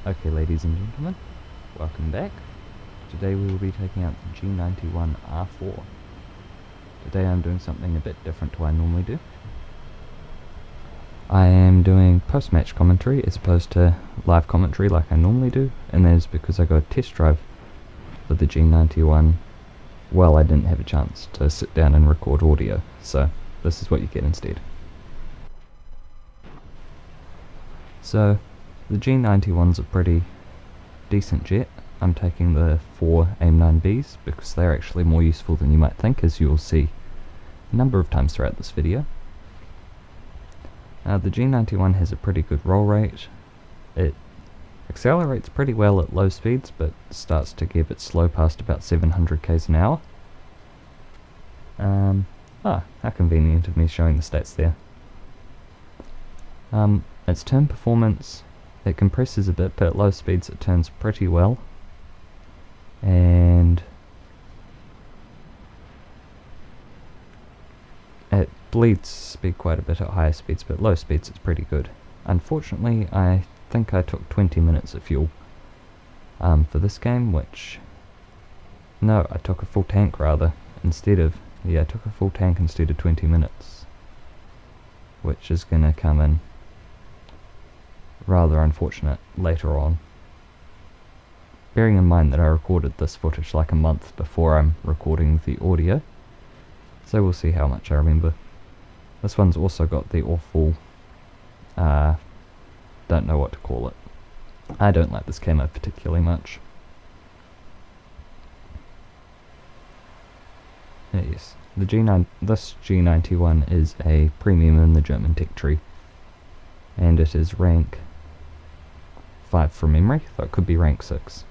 Okay, ladies and gentlemen, welcome back. Today we will be taking out the G.91 R4. Today I'm doing something a bit different to what I normally do. I am doing post-match commentary as opposed to live commentary like I normally do, and that is because I got a test drive for the G.91 while I didn't have a chance to sit down and record audio, so this is what you get instead. So, the G.91's a pretty decent jet. I'm taking the 4 AIM-9Bs because they're actually more useful than you might think, as you will see a number of times throughout this video. The G.91 has a pretty good roll rate. It accelerates pretty well at low speeds, but starts to get a bit slow past about 700 km an hour. How convenient of me showing the stats there. Its turn performance, it compresses a bit, but at low speeds it turns pretty well. And it bleeds speed quite a bit at higher speeds, but low speeds it's pretty good. Unfortunately, I think I took 20 minutes of fuel for this game, which... No, I took a full tank rather, instead of... Yeah, I took a full tank instead of 20 minutes. Which is gonna come in rather unfortunate later on. Bearing in mind that I recorded this footage like a month before I'm recording the audio, so we'll see how much I remember. This one's also got the awful, don't know what to call it. I don't like this camo particularly much. Yes, this G.91 is a premium in the German tech tree, and it is rank 5 from memory, though it could be rank 6.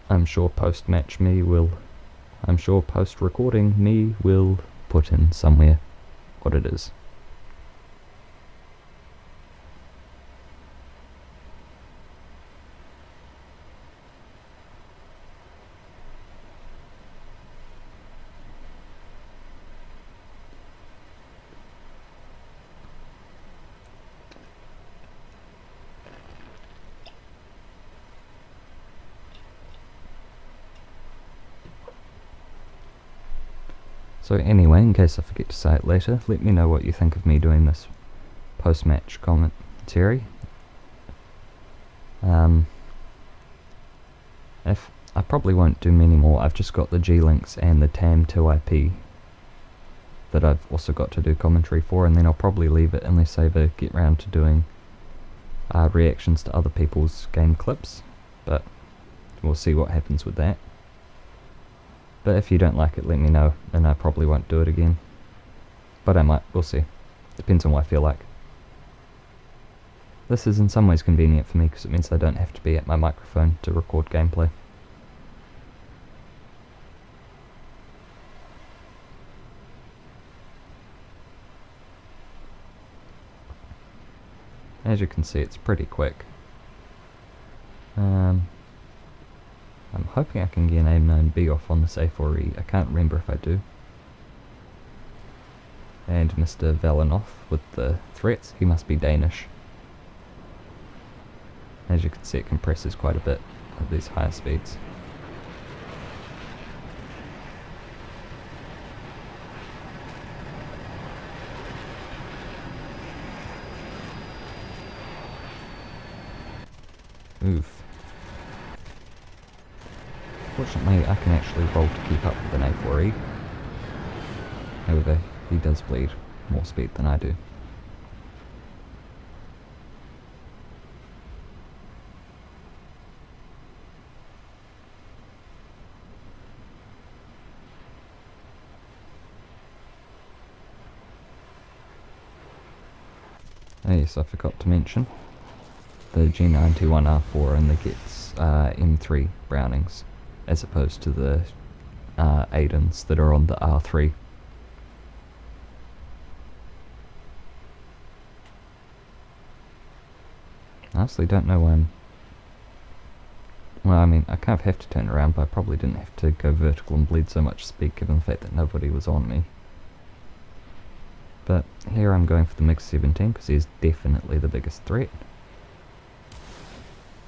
I'm sure post-recording me will put in somewhere what it is. So anyway, in case I forget to say it later, let me know what you think of me doing this post-match commentary. If I probably won't do many more. I've just got the G-Links and the TAM2IP that I've also got to do commentary for, and then I'll probably leave it unless I ever get round to doing reactions to other people's game clips, but we'll see what happens with that. But if you don't like it, let me know, and I probably won't do it again. But I might, we'll see. Depends on what I feel like. This is in some ways convenient for me because it means I don't have to be at my microphone to record gameplay. As you can see, it's pretty quick. I'm hoping I can get an AIM-9B off on this A4E. I can't remember if I do. And Mr. Valenov with the threats, he must be Danish. As you can see, it compresses quite a bit at these higher speeds. Oof. Fortunately, I can actually roll to keep up with an A4E. However, he does bleed more speed than I do. Oh yes, I forgot to mention, the G.91 R4 only gets M3 Brownings, as opposed to the Aidens that are on the R3. I honestly don't know why well, I mean, I kind of have to turn around, but I probably didn't have to go vertical and bleed so much speed given the fact that nobody was on me. But here I'm going for the MiG-17 because he's definitely the biggest threat.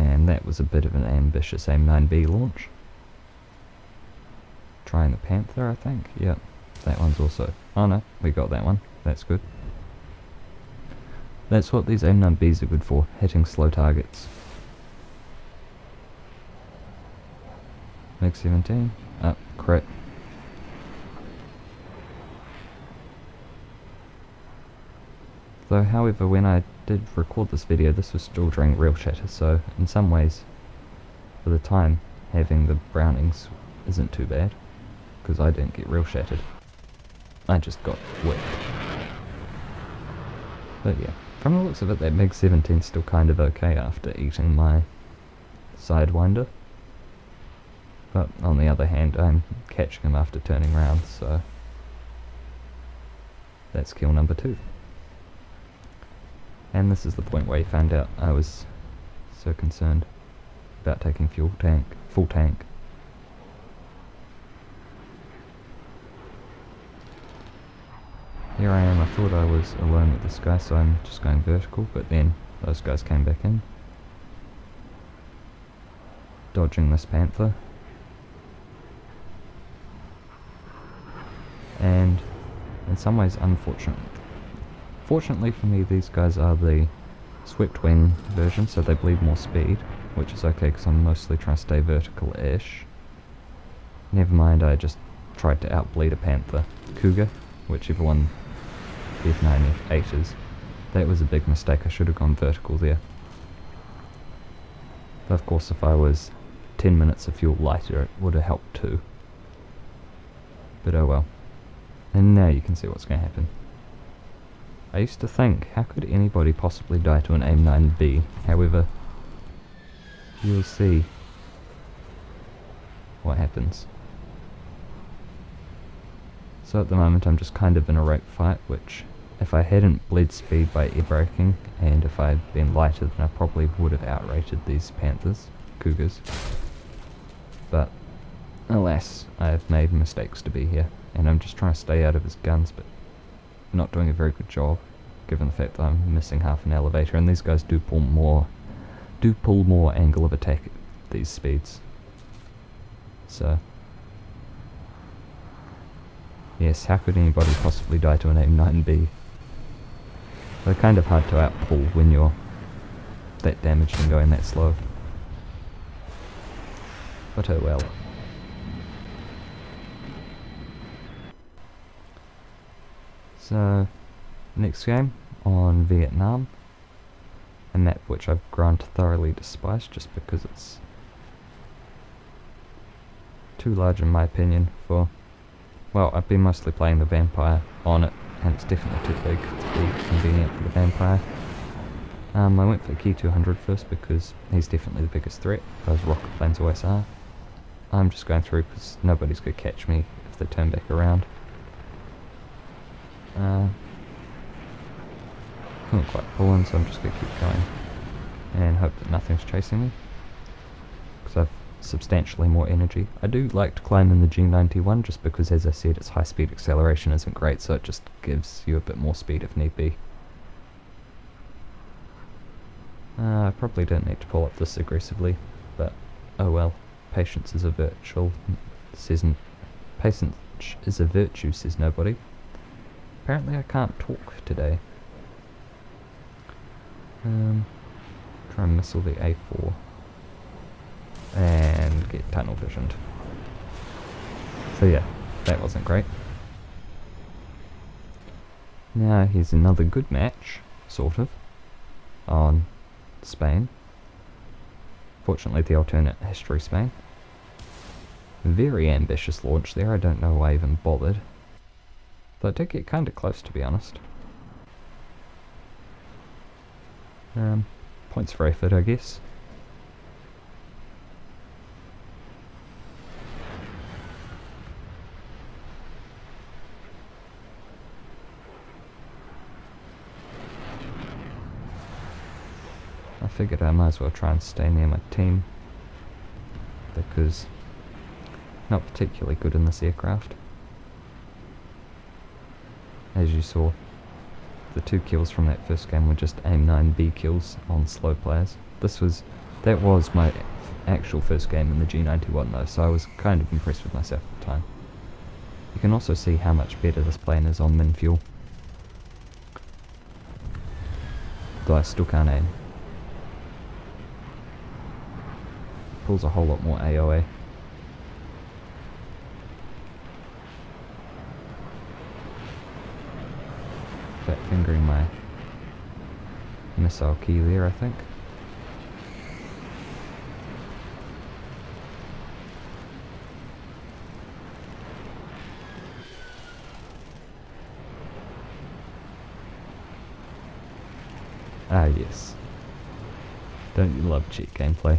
And that was a bit of an ambitious AIM-9B launch. Trying the Panther, I think. Yep, that one's also... Oh no, we got that one. That's good. That's what these AIM-9Bs are good for, hitting slow targets. MiG-17. Oh, crit. Though, however, when I did record this video, this was still during real shatter, so in some ways, for the time, having the Brownings isn't too bad, because I didn't get real shattered. I just got whipped. But yeah, from the looks of it, that MiG-17's still kind of okay after eating my Sidewinder. But on the other hand, I'm catching him after turning round, so that's kill number 2. And this is the point where he found out I was so concerned about taking full tank. Here I am, I thought I was alone with this guy, so I'm just going vertical, but then those guys came back in. Dodging this Panther. And in some ways fortunately for me, these guys are the swept wing version, so they bleed more speed, which is okay because I'm mostly trying to stay vertical-ish. Never mind, I just tried to outbleed a Panther. Cougar, whichever one F9, F8 is. That was a big mistake, I should have gone vertical there. But of course, if I was 10 minutes of fuel lighter, it would have helped too. But oh well. And now you can see what's going to happen. I used to think, how could anybody possibly die to an AIM-9B? However, you'll see what happens. So at the moment I'm just kind of in a rake fight, which if I hadn't bled speed by air braking, and if I'd been lighter, then I probably would have outrated these Panthers, Cougars. But alas, I've made mistakes to be here, and I'm just trying to stay out of his guns, but not doing a very good job, given the fact that I'm missing half an elevator, and these guys do pull more angle of attack at these speeds. So yes, how could anybody possibly die to an AIM-9B? They're kind of hard to outpull when you're that damaged and going that slow. But oh well. So, next game on Vietnam, a map which I've grown to thoroughly despise just because it's too large in my opinion for... Well, I've been mostly playing the Vampire on it, and it's definitely too big to be convenient for the Vampire. I went for the G.200 first because he's definitely the biggest threat, those rocket planes always are. I'm just going through because nobody's going to catch me if they turn back around. Couldn't quite pull in, so I'm just going to keep going and hope that nothing's chasing me, because I've substantially more energy. I do like to climb in the G.91 just because, as I said, its high speed acceleration isn't great, so it just gives you a bit more speed if need be. I probably don't need to pull up this aggressively, but oh well. Patience is a virtue, says nobody. Apparently I can't talk today. Try and missile the A4 and get tunnel visioned. So yeah, that wasn't great. Now here's another good match, sort of, on Spain. Fortunately the alternate history Spain. Very ambitious launch there, I don't know why I even bothered. But it did get kind of close, to be honest. Points for effort, I guess. I figured I might as well try and stay near my team, because not particularly good in this aircraft. As you saw, the 2 kills from that first game were just AIM-9B kills on slow players. This was That was my actual first game in the G.91 though, so I was kind of impressed with myself at the time. You can also see how much better this plane is on min fuel. Though I still can't aim. Pulls a whole lot more AOA. Fat fingering my missile key there, I think. Ah yes. Don't you love cheat gameplay?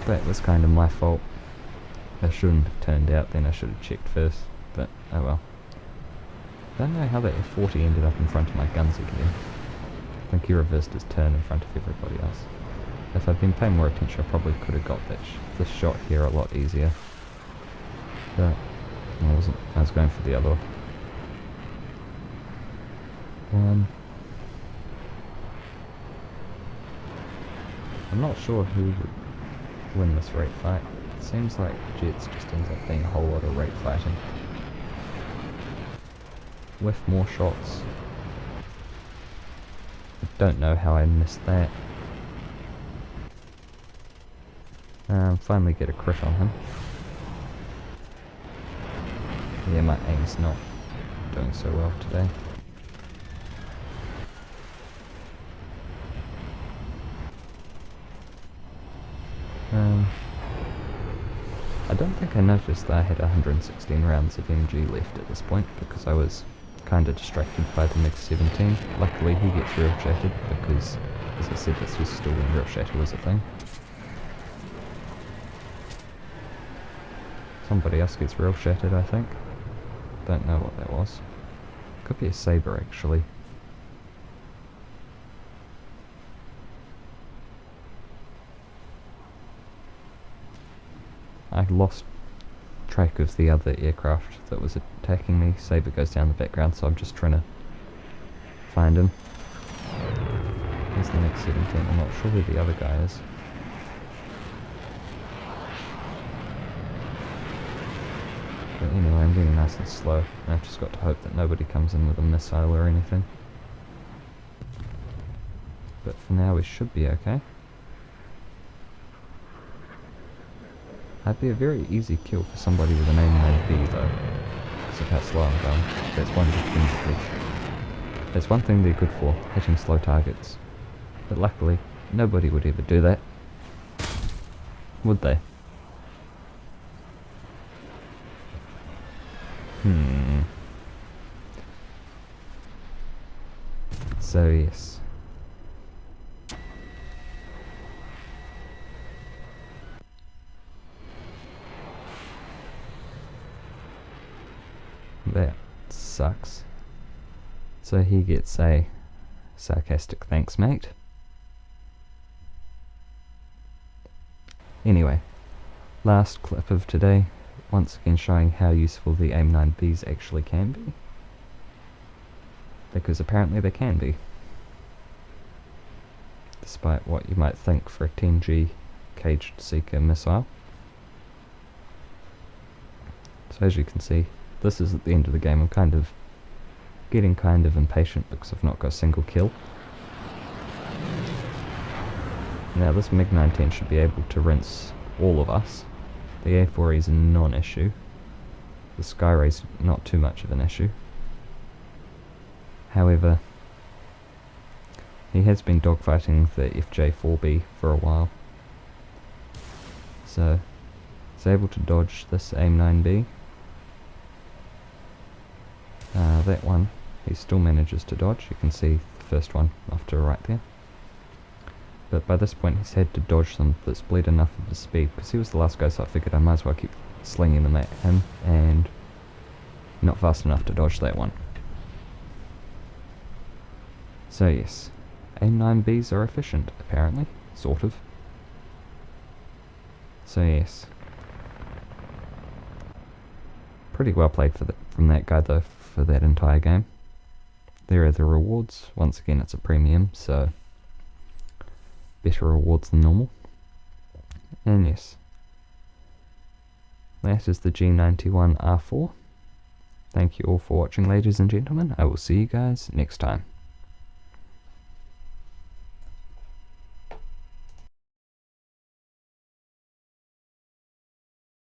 That was kind of my fault. I shouldn't have turned out then, I should have checked first, but oh well. Don't know how that F40 ended up in front of my guns again. I think he reversed his turn in front of everybody else. If I'd been paying more attention I probably could have got this shot here a lot easier. But I wasn't, I was going for the other one. I'm not sure who would win this rate fight. It seems like Jets just ends up being a whole lot of rate fighting. With more shots. I don't know how I missed that. Finally get a crit on him. Yeah, my aim's not doing so well today. I don't think I noticed that I had 116 rounds of MG left at this point because I was kind of distracted by the MiG-17. Luckily he gets real shattered because, as I said, this was still when real shatter was a thing. Somebody else gets real shattered, I think. Don't know what that was. Could be a saber actually. I lost track of the other aircraft that was attacking me. Saber goes down the background, so I'm just trying to find him. There's the next 17. I'm not sure where the other guy is. But anyway, I'm getting nice and slow. I've just got to hope that nobody comes in with a missile or anything. But for now we should be okay. That'd be a very easy kill for somebody with an aim though, because of how slow I'm going. That's one good thing they're good. That's one thing they're good for, hitting slow targets. But luckily, nobody would ever do that. Would they? So yes. That sucks. So he gets a sarcastic thanks, mate. Anyway, last clip of today, once again showing how useful the AIM-9Bs actually can be. Because apparently they can be. Despite what you might think for a 10G caged seeker missile. So as you can see, this is at the end of the game. I'm kind of getting kind of impatient because I've not got a single kill. Now this MiG-19 should be able to rinse all of us. The A4 is a non-issue. The Skyray's not too much of an issue. However, he has been dogfighting the FJ4B for a while. So, he's able to dodge this AIM-9B. That one, he still manages to dodge. You can see the first one off to the right there. But by this point he's had to dodge them that's bled enough of his speed, because he was the last guy, so I figured I might as well keep slinging them at him, and not fast enough to dodge that one. So yes, AIM-9Bs are efficient, apparently, sort of. So yes. Pretty well played from that guy though, for that entire game. There are the rewards. Once again, it's a premium, so better rewards than normal. And yes, that is the G.91 R4. Thank you all for watching, ladies and gentlemen. I will see you guys next time.